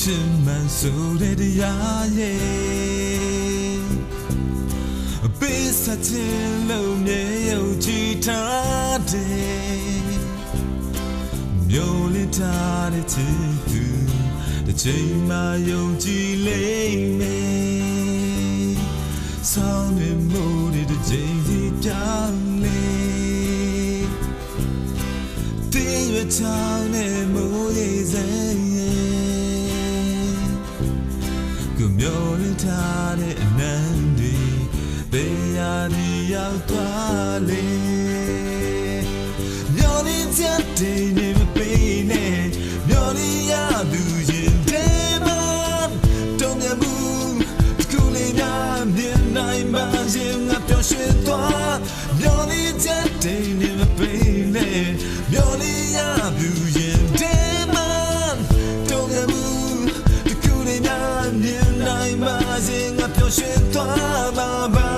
ချစ်မှန်ဆိုတဲ့တရားရဲ့ပေးစချင်လို့မြေယုံကြည်ထားတယ်မျိုးလင်းထားတဲ့ချစ်သူတစ်ချိန်မှယုံကြည်လိမ့်မယ်ဆောင်းနေမို့တဲ့ချိန်စီပြောင်းလေတင်းရချောင်းနဲ့မိုးရေစဲမျောလင်းထားတဲ့အနမ်းတွေဘယ်ရာဒီရောက်သွားလဲမျောလင်းချက်တွေနေမပေးနဲ့မျောလင်းရသူရင်တဲမှတုံ့ပြန်မှုတစ်ခုလေးများမြင်နိုင်မှရင်ငါပျော်ရွှင်သွားမျောလင်းချက်တွေနေမပေးနဲ့မျောလင်းရသူရင်တဲမှတုံ့ပြန်မှုတစ်ခုလေးများမြင်နိုင်မှရင်ငါပျော်ရွှင်သွားမှာပါ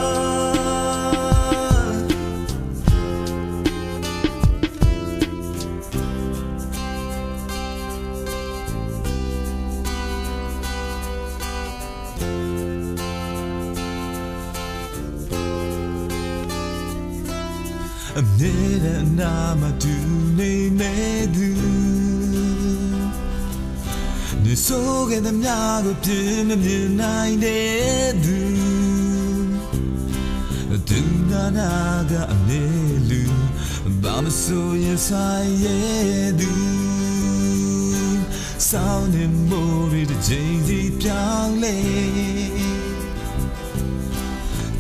အမြဲတမ်းနာမတူနေနေသူနေဆိုးတဲ့မြားကိုပြင်းမမြင်နိုင်တဲ့သူသူနာကအမြဲလူဘာမဆိုရင်ဆိုင်ရဲ့သူဆောင်းနေမိုးတွေတစ်ချိန်စီပြောင်းလဲ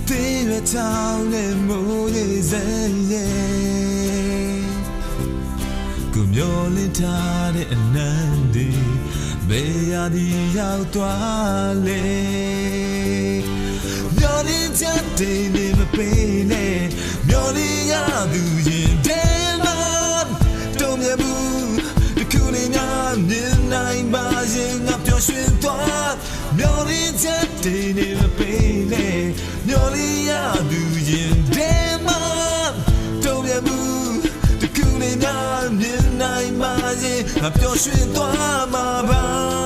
တင်းရချောင်းနဲ့မိုးရေစဲရဲ့ကိုမျောလင်းထားတဲ့အနမ်းတွေဘယ်ရာဒီရောက်သွားလဲမျောလင်းချက်တွေနေမပေးနဲ့မျောလင်းရသူရင်တဲမှတုံ့ပြန်မှုတစ်ခုလေးများမြင်နိုင်ပါရင်ငါပျော်ရွှင်သွားမျောလင်းချက်တွေနေမပေးနဲ့မျောလင်းရသူရင်တဲမှတုံ့ပြန်မှုတစ်ခုလေးများမြင်နိုင်ပါရင်ငါပျော်ရွှင်သွားမှာပါ